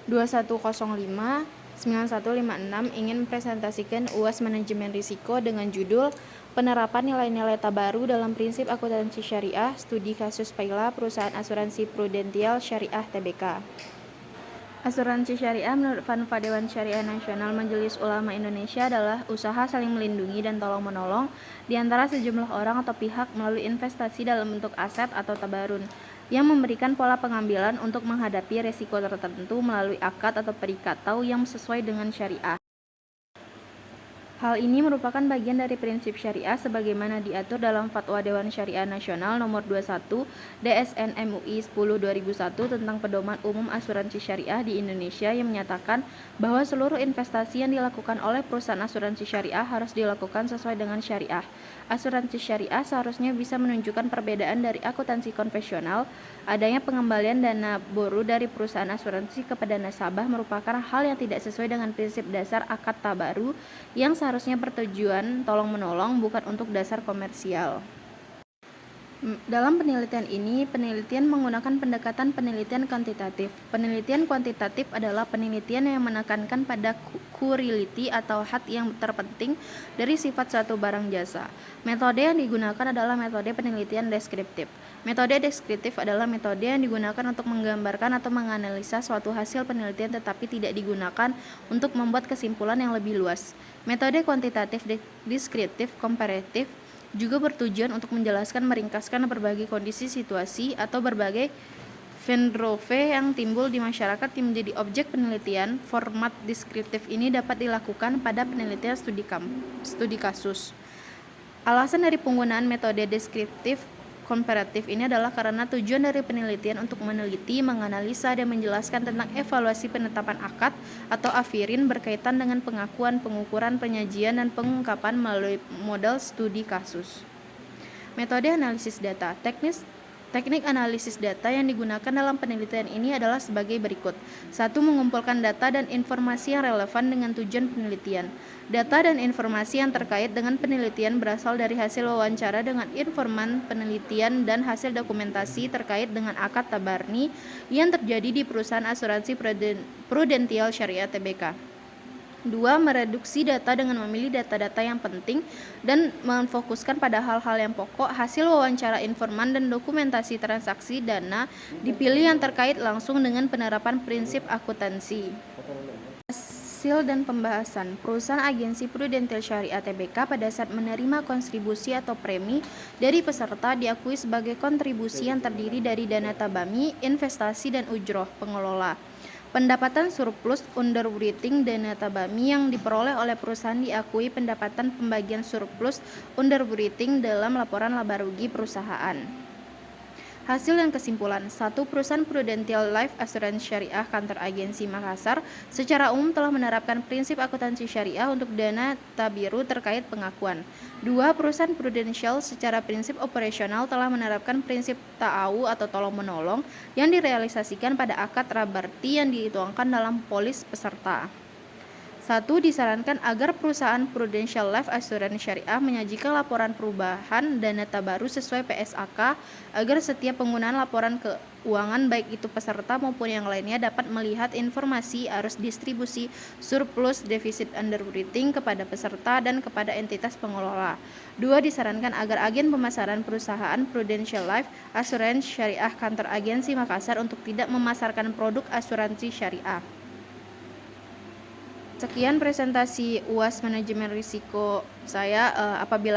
2105-9156 ingin mempresentasikan UAS Manajemen Risiko dengan judul Penerapan Nilai-Nilai Tabaru dalam Prinsip Akuntansi Syariah, Studi Kasus Paila Perusahaan Asuransi Prudential Syariah Tbk. Asuransi syariah menurut Fatwa Dewan Syariah Nasional Majelis Ulama Indonesia adalah usaha saling melindungi dan tolong-menolong di antara sejumlah orang atau pihak melalui investasi dalam bentuk aset atau tabarun yang memberikan pola pengambilan untuk menghadapi resiko tertentu melalui akad atau perikat atau yang sesuai dengan syariah. Hal ini merupakan bagian dari prinsip syariah sebagaimana diatur dalam Fatwa Dewan Syariah Nasional Nomor 21 DSN MUI 10/2001 tentang Pedoman Umum Asuransi Syariah di Indonesia yang menyatakan bahwa seluruh investasi yang dilakukan oleh perusahaan asuransi syariah harus dilakukan sesuai dengan syariah. Asuransi syariah seharusnya bisa menunjukkan perbedaan dari akuntansi konvensional. Adanya pengembalian dana boru dari perusahaan asuransi kepada nasabah merupakan hal yang tidak sesuai dengan prinsip dasar akad tabaru yang seharusnya bertujuan tolong-menolong bukan untuk dasar komersial. Dalam penelitian ini, penelitian menggunakan pendekatan penelitian kuantitatif. Penelitian kuantitatif adalah penelitian yang menekankan pada correlate atau hat yang terpenting dari sifat suatu barang jasa. Metode yang digunakan adalah metode penelitian deskriptif. Metode deskriptif adalah metode yang digunakan untuk menggambarkan atau menganalisa suatu hasil penelitian tetapi tidak digunakan untuk membuat kesimpulan yang lebih luas. Metode kuantitatif deskriptif komparatif juga bertujuan untuk menjelaskan meringkaskan berbagai kondisi situasi atau berbagai fenomena yang timbul di masyarakat yang menjadi objek penelitian. Format deskriptif ini dapat dilakukan pada penelitian studi kasus. Alasan dari penggunaan metode deskriptif komparatif ini adalah karena tujuan dari penelitian untuk meneliti, menganalisa, dan menjelaskan tentang evaluasi penetapan akad atau afirin berkaitan dengan pengakuan, pengukuran, penyajian, dan pengungkapan melalui model studi kasus. Metode analisis data. Teknik analisis data yang digunakan dalam penelitian ini adalah sebagai berikut. 1. Mengumpulkan data dan informasi yang relevan dengan tujuan penelitian. Data dan informasi yang terkait dengan penelitian berasal dari hasil wawancara dengan informan penelitian dan hasil dokumentasi terkait dengan akad tabarni yang terjadi di perusahaan asuransi Prudential Syariah Tbk. 2. Mereduksi data dengan memilih data-data yang penting dan memfokuskan pada hal-hal yang pokok. Hasil wawancara informan dan dokumentasi transaksi dana dipilih yang terkait langsung dengan penerapan prinsip akuntansi. Hasil dan pembahasan. Perusahaan agensi Prudential Syariah Tbk pada saat menerima kontribusi atau premi dari peserta diakui sebagai kontribusi yang terdiri dari dana tabami, investasi, dan ujroh pengelola. Pendapatan surplus underwriting dana tabami yang diperoleh oleh perusahaan diakui pendapatan pembagian surplus underwriting dalam laporan laba rugi perusahaan. Hasil dan kesimpulan. 1. Perusahaan Prudential Life Assurance Syariah Kantor Agensi Makassar secara umum telah menerapkan prinsip akuntansi syariah untuk dana tabiru terkait pengakuan. 2. Perusahaan Prudential secara prinsip operasional telah menerapkan prinsip ta'awu atau tolong-menolong yang direalisasikan pada akad rabarti yang dituangkan dalam polis peserta. 1. Disarankan agar perusahaan Prudential Life Assurance Syariah menyajikan laporan perubahan dana tabaru sesuai PSAK agar setiap penggunaan laporan keuangan baik itu peserta maupun yang lainnya dapat melihat informasi arus distribusi surplus defisit underwriting kepada peserta dan kepada entitas pengelola. 2. Disarankan agar agen pemasaran perusahaan Prudential Life Assurance Syariah Kantor Agensi Makassar untuk tidak memasarkan produk asuransi syariah. Sekian presentasi UAS Manajemen Risiko saya. Apabila